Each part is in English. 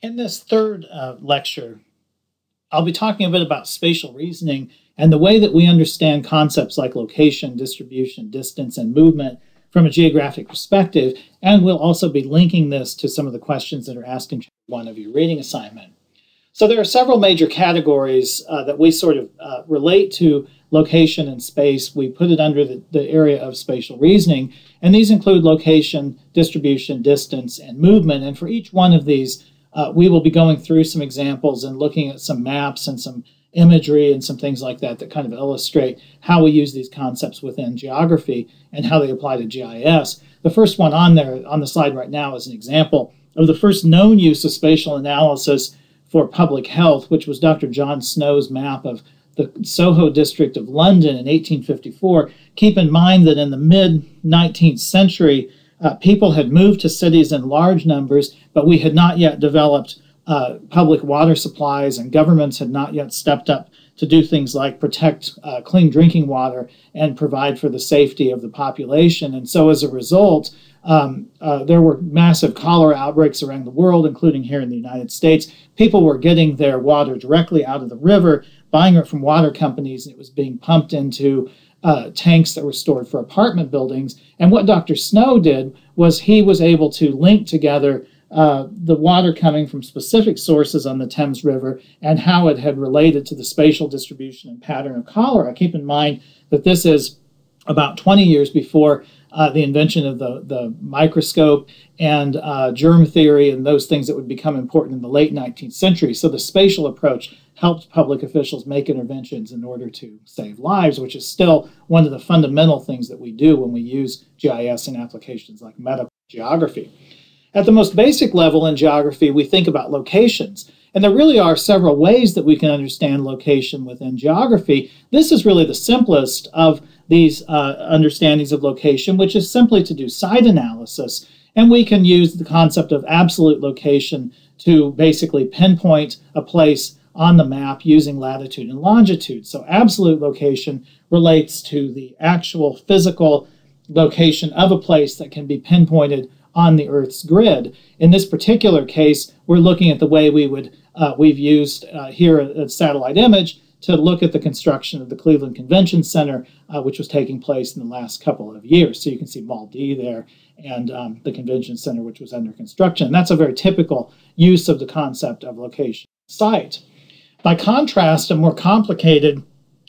In this third lecture, I'll be talking a bit about spatial reasoning and the way that we understand concepts like location, distribution, distance, and movement from a geographic perspective. And we'll also be linking this to some of the questions that are asked in one of your reading assignment. So there are several major categories that we sort of relate to location and space. We put it under the area of spatial reasoning, and these include location, distribution, distance, and movement. And for each one of these, we will be going through some examples and looking at some maps and some imagery and some things like that that kind of illustrate how we use these concepts within geography and how they apply to GIS. The first one on there on the slide right now is an example of the first known use of spatial analysis for public health, which was Dr. John Snow's map of the Soho district of London in 1854. Keep in mind that in the mid-19th century, people had moved to cities in large numbers, but we had not yet developed public water supplies, and governments had not yet stepped up to do things like protect clean drinking water and provide for the safety of the population. And so as a result, there were massive cholera outbreaks around the world, including here in the United States. People were getting their water directly out of the river, buying it from water companies, and it was being pumped into tanks that were stored for apartment buildings. And what Dr. Snow did was he was able to link together the water coming from specific sources on the Thames River and how it had related to the spatial distribution and pattern of cholera. Keep in mind that this is about 20 years before the invention of the microscope and germ theory and those things that would become important in the late 19th century. So the spatial approach helped public officials make interventions in order to save lives, which is still one of the fundamental things that we do when we use GIS in applications like medical geography. At the most basic level in geography, we think about locations. And there really are several ways that we can understand location within geography. This is really the simplest of these understandings of location, which is simply to do site analysis. And we can use the concept of absolute location to basically pinpoint a place on the map using latitude and longitude. So absolute location relates to the actual physical location of a place that can be pinpointed on the Earth's grid. In this particular case, we're looking at the way we've used here a satellite image to look at the construction of the Cleveland Convention Center, which was taking place in the last couple of years. So you can see Mall D there and the Convention Center, which was under construction. And that's a very typical use of the concept of location site. By contrast, a more complicated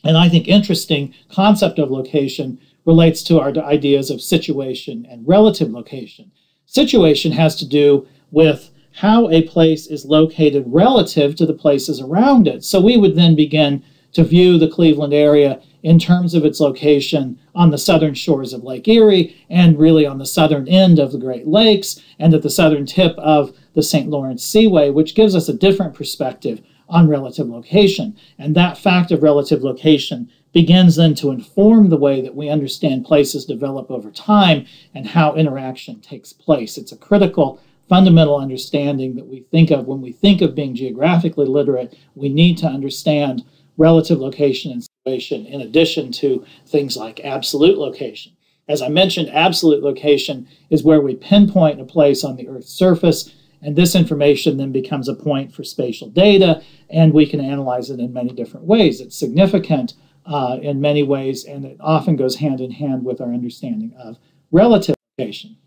and I think interesting concept of location relates to our ideas of situation and relative location. Situation has to do with how a place is located relative to the places around it. So we would then begin to view the Cleveland area in terms of its location on the southern shores of Lake Erie and really on the southern end of the Great Lakes and at the southern tip of the St. Lawrence Seaway, which gives us a different perspective on relative location. And that fact of relative location begins then to inform the way that we understand places develop over time and how interaction takes place. It's a critical, fundamental understanding that we think of when we think of being geographically literate. We need to understand relative location and situation in addition to things like absolute location. As I mentioned, absolute location is where we pinpoint a place on the Earth's surface, and this information then becomes a point for spatial data, and we can analyze it in many different ways. It's significant in many ways, and it often goes hand in hand with our understanding of relative location.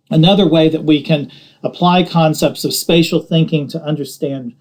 Another way that we can apply concepts of spatial thinking to understand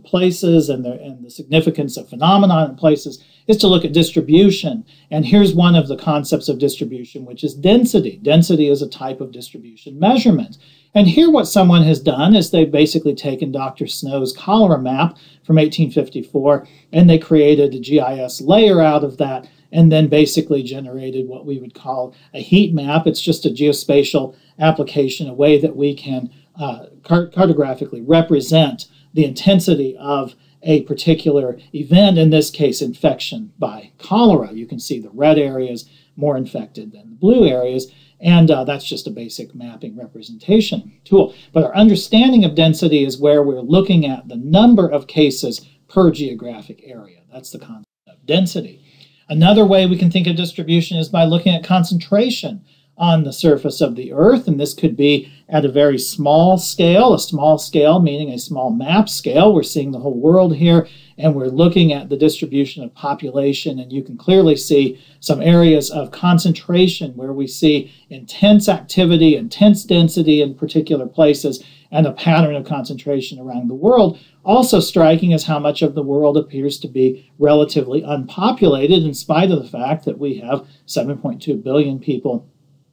places and the significance of phenomena in places is to look at distribution. And here's one of the concepts of distribution, which is density. Density is a type of distribution measurement. And here what someone has done is they've basically taken Dr. Snow's cholera map from 1854 and they created a GIS layer out of that and then basically generated what we would call a heat map. It's just a geospatial application, a way that we can cartographically represent the intensity of a particular event, in this case infection by cholera. You can see the red areas more infected than the blue areas. And that's just a basic mapping representation tool. But our understanding of density is where we're looking at the number of cases per geographic area. That's the concept of density. Another way we can think of distribution is by looking at concentration. on the surface of the Earth, and this could be at a very small scale meaning a small map scale. We're seeing the whole world here, and we're looking at the distribution of population, and you can clearly see some areas of concentration where we see intense activity, intense density in particular places, and a pattern of concentration around the world. Also striking is how much of the world appears to be relatively unpopulated in spite of the fact that we have 7.2 billion people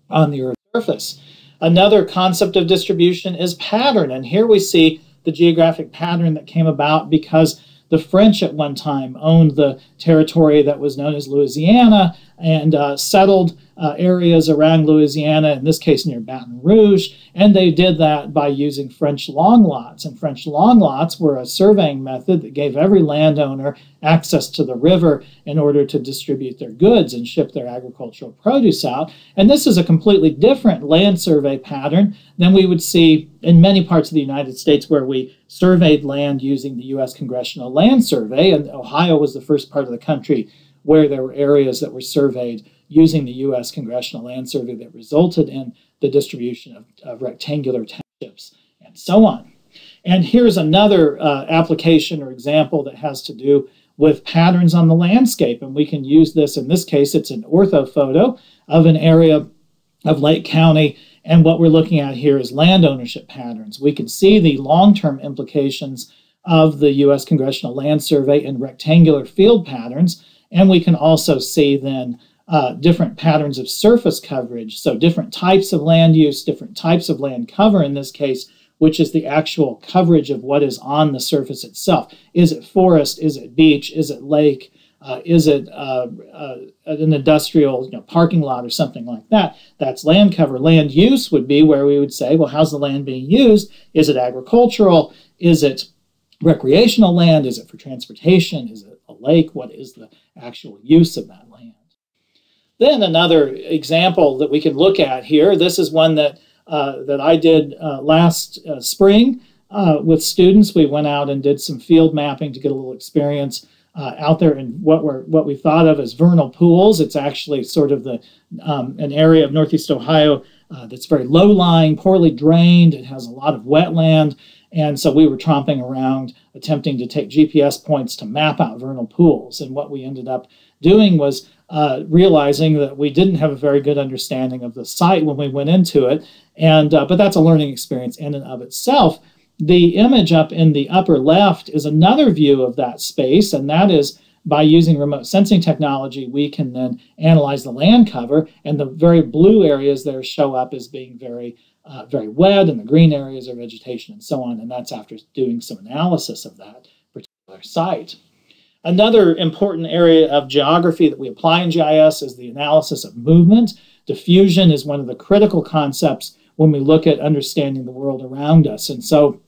on the Earth's surface. Another concept of distribution is pattern, and here we see the geographic pattern that came about because the French at one time owned the territory that was known as Louisiana and settled areas around Louisiana, in this case near Baton Rouge, and they did that by using French long lots. And French long lots were a surveying method that gave every landowner access to the river in order to distribute their goods and ship their agricultural produce out. And this is a completely different land survey pattern than we would see in many parts of the United States where we surveyed land using the U.S. Congressional Land Survey, and Ohio was the first part of the country where there were areas that were surveyed using the U.S. Congressional Land Survey that resulted in the distribution of rectangular townships and so on. And here's another application or example that has to do with patterns on the landscape, and we can use this. In this case, it's an orthophoto of an area of Lake County, and what we're looking at here is land ownership patterns. We can see the long-term implications of the U.S. Congressional Land Survey in rectangular field patterns, and we can also see then different patterns of surface coverage, so different types of land use, different types of land cover in this case, which is the actual coverage of what is on the surface itself. Is it forest? Is it beach? Is it lake? Is it an industrial parking lot or something like that? That's land cover. Land use would be where we would say, well, how's the land being used? Is it agricultural? Is it recreational land? Is it for transportation? Is it a lake? What is the actual use of that land? Then another example that we can look at here, this is one that I did last spring with students. We went out and did some field mapping to get a little experience out there in what we thought of as vernal pools. It's actually sort of an area of Northeast Ohio that's very low-lying, poorly drained. It has a lot of wetland, and so we were tromping around attempting to take GPS points to map out vernal pools. And what we ended up doing was realizing that we didn't have a very good understanding of the site when we went into it, and but that's a learning experience in and of itself. The image up in the upper left is another view of that space, and that is by using remote sensing technology, we can then analyze the land cover, and the very blue areas there show up as being very wet, and the green areas are vegetation and so on, and that's after doing some analysis of that particular site. Another important area of geography that we apply in GIS is the analysis of movement. Diffusion is one of the critical concepts when we look at understanding the world around us. And so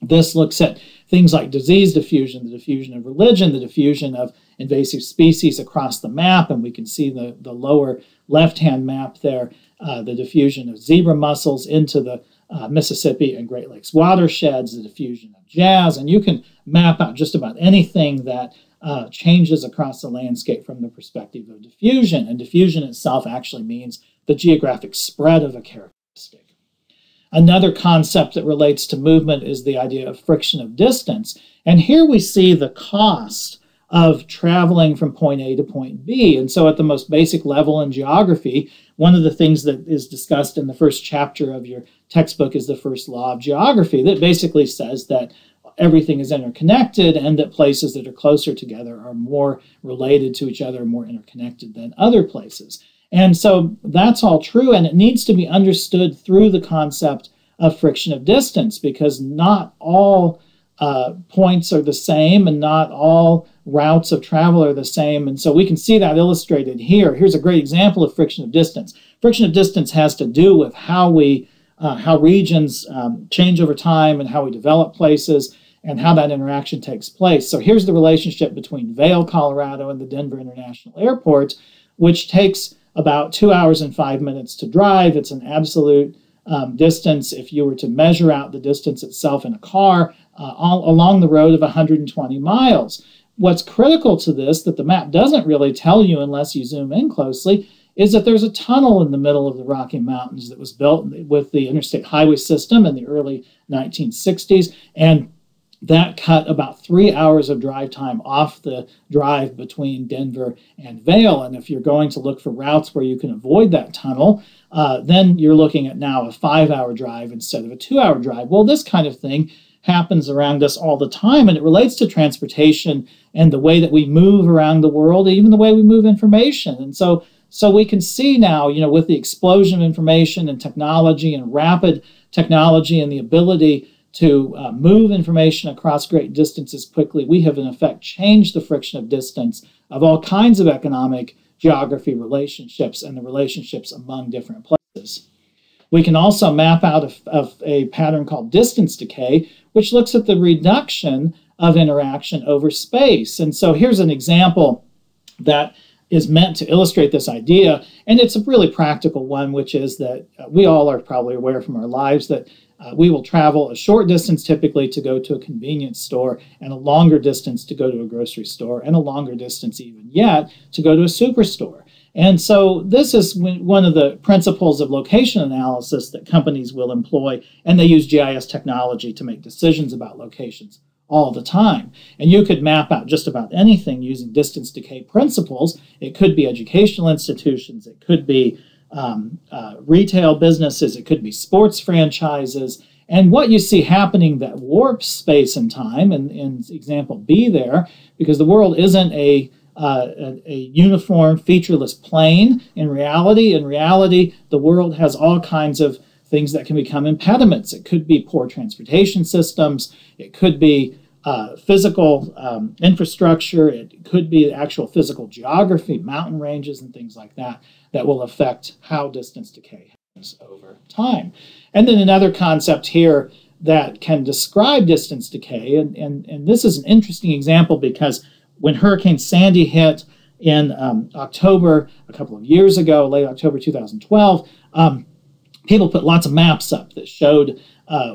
this looks at things like disease diffusion, the diffusion of religion, the diffusion of invasive species across the map, and we can see the lower left-hand map there, the diffusion of zebra mussels into the Mississippi and Great Lakes watersheds, the diffusion of jazz, and you can map out just about anything that changes across the landscape from the perspective of diffusion. And diffusion itself actually means the geographic spread of a characteristic. Another concept that relates to movement is the idea of friction of distance. And here we see the cost of traveling from point A to point B. And so at the most basic level in geography, one of the things that is discussed in the first chapter of your textbook is the first law of geography that basically says that everything is interconnected and that places that are closer together are more related to each other, more interconnected than other places. And so that's all true, and it needs to be understood through the concept of friction of distance, because not all points are the same and not all routes of travel are the same. And so we can see that illustrated here. Here's a great example of friction of distance. Friction of distance has to do with how regions change over time and how we develop places and how that interaction takes place. So here's the relationship between Vail, Colorado and the Denver International Airport, which takes about 2 hours and 5 minutes to drive. It's an absolute distance if you were to measure out the distance itself in a car all along the road of 120 miles. What's critical to this that the map doesn't really tell you unless you zoom in closely is that there's a tunnel in the middle of the Rocky Mountains that was built with the interstate highway system in the early 1960s, and that cut about 3 hours of drive time off the drive between Denver and Vail. And if you're going to look for routes where you can avoid that tunnel, then you're looking at now a 5-hour drive instead of a 2-hour drive. Well, this kind of thing happens around us all the time, and it relates to transportation and the way that we move around the world, even the way we move information. And so we can see now, with the explosion of information and technology and rapid technology and the ability to move information across great distances quickly, we have in effect changed the friction of distance of all kinds of economic geography relationships and the relationships among different places. We can also map out a pattern called distance decay, which looks at the reduction of interaction over space. And so here's an example that is meant to illustrate this idea, and it's a really practical one, which is that we all are probably aware from our lives that we will travel a short distance typically to go to a convenience store, and a longer distance to go to a grocery store, and a longer distance even yet to go to a superstore. And so this is one of the principles of location analysis that companies will employ, and they use GIS technology to make decisions about locations all the time. And you could map out just about anything using distance decay principles. It could be educational institutions, it could be retail businesses, it could be sports franchises. And what you see happening that warps space and time, and in example B there, because the world isn't a uniform, featureless plane in reality. In reality, the world has all kinds of things that can become impediments. It could be poor transportation systems. It could be physical infrastructure. It could be actual physical geography, mountain ranges and things like that, that will affect how distance decay happens over time. And then another concept here that can describe distance decay, and this is an interesting example because when Hurricane Sandy hit in October a couple of years ago, late October 2012, people put lots of maps up that showed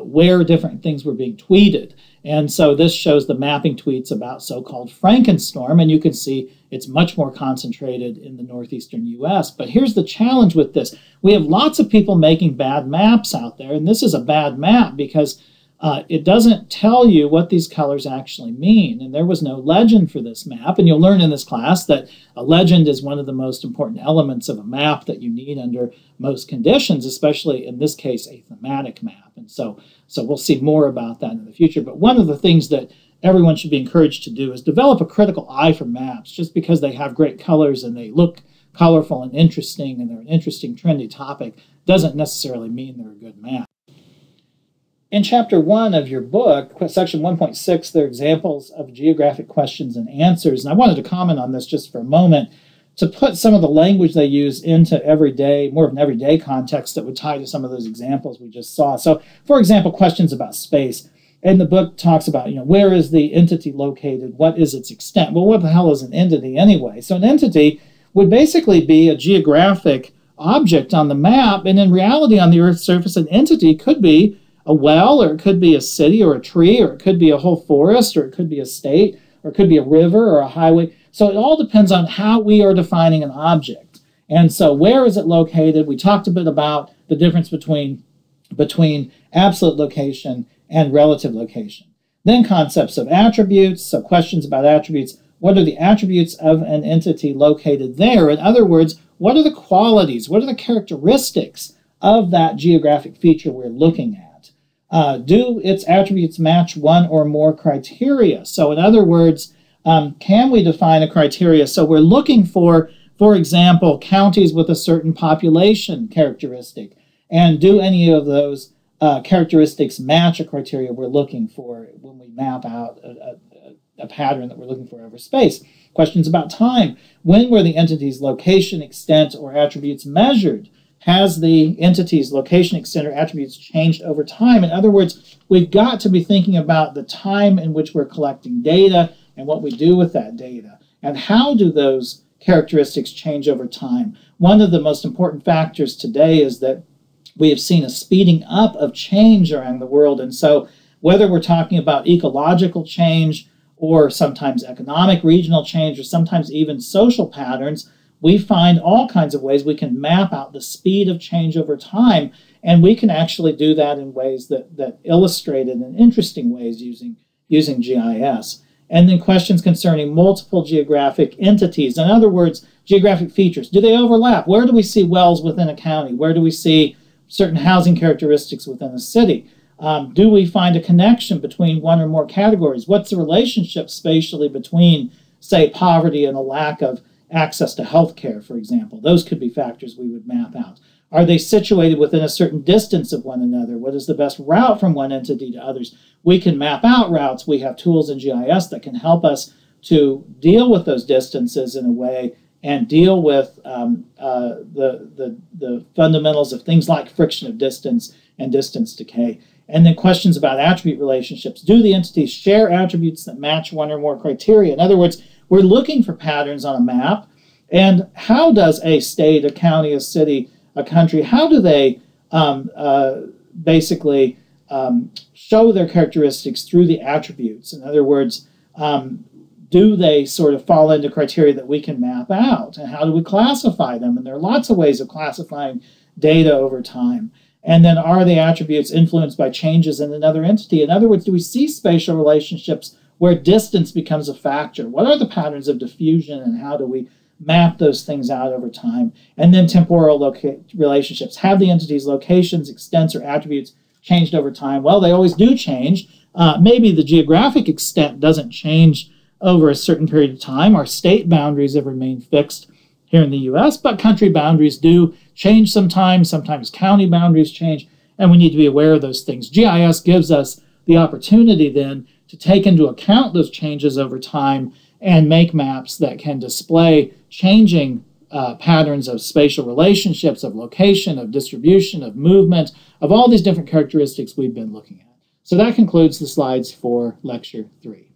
where different things were being tweeted. And so this shows the mapping tweets about so-called Frankenstorm, and you can see it's much more concentrated in the northeastern U.S. But here's the challenge with this. We have lots of people making bad maps out there, and this is a bad map because it doesn't tell you what these colors actually mean. And there was no legend for this map. And you'll learn in this class that a legend is one of the most important elements of a map that you need under most conditions, especially in this case, a thematic map. And so we'll see more about that in the future. But one of the things that everyone should be encouraged to do is develop a critical eye for maps. Just because they have great colors and they look colorful and interesting and they're an interesting, trendy topic doesn't necessarily mean they're a good map. In Chapter 1 of your book, Section 1.6, there are examples of geographic questions and answers. And I wanted to comment on this just for a moment to put some of the language they use into everyday, more of an everyday context that would tie to some of those examples we just saw. So, for example, questions about space. And the book talks about, where is the entity located? What is its extent? Well, what the hell is an entity anyway? So an entity would basically be a geographic object on the map. And in reality, on the Earth's surface, an entity could be a well, or it could be a city or a tree, or it could be a whole forest, or it could be a state, or it could be a river or a highway. So it all depends on how we are defining an object. And so where is it located? We talked a bit about the difference between absolute location and relative location. Then concepts of attributes, so questions about attributes. What are the attributes of an entity located there? In other words, what are the qualities, what are the characteristics of that geographic feature we're looking at? Do its attributes match one or more criteria? So in other words, can we define a criteria? So we're looking for example, counties with a certain population characteristic. And do any of those characteristics match a criteria we're looking for when we map out a pattern that we're looking for over space? Questions about time. When were the entity's location, extent, or attributes measured? Has the entity's location, extent, or attributes changed over time? In other words, we've got to be thinking about the time in which we're collecting data and what we do with that data. And how do those characteristics change over time? One of the most important factors today is that we have seen a speeding up of change around the world. And so whether we're talking about ecological change or sometimes economic regional change or sometimes even social patterns, we find all kinds of ways we can map out the speed of change over time, and we can actually do that in ways that illustrate it in interesting ways using GIS. And then questions concerning multiple geographic entities. In other words, geographic features. Do they overlap? Where do we see wells within a county? Where do we see certain housing characteristics within a city? Do we find a connection between one or more categories? What's the relationship spatially between, say, poverty and a lack of access to health care, for example? Those could be factors we would map out. Are they situated within a certain distance of one another? What is the best route from one entity to others? We can map out routes. We have tools in GIS that can help us to deal with those distances in a way and deal with the fundamentals of things like friction of distance and distance decay. And then questions about attribute relationships. Do the entities share attributes that match one or more criteria? In other words, we're looking for patterns on a map. And how does a state, a county, a city, a country, how do they basically show their characteristics through the attributes? In other words, do they sort of fall into criteria that we can map out? And how do we classify them? And there are lots of ways of classifying data over time. And then are the attributes influenced by changes in another entity? In other words, do we see spatial relationships where distance becomes a factor? What are the patterns of diffusion and how do we map those things out over time? And then temporal relationships. Have the entities' locations, extents, or attributes changed over time? Well, they always do change. Maybe the geographic extent doesn't change over a certain period of time. Our state boundaries have remained fixed here in the U.S., but country boundaries do change sometimes. Sometimes county boundaries change, and we need to be aware of those things. GIS gives us the opportunity then to take into account those changes over time and make maps that can display changing patterns of spatial relationships, of location, of distribution, of movement, of all these different characteristics we've been looking at. So that concludes the slides for Lecture 3.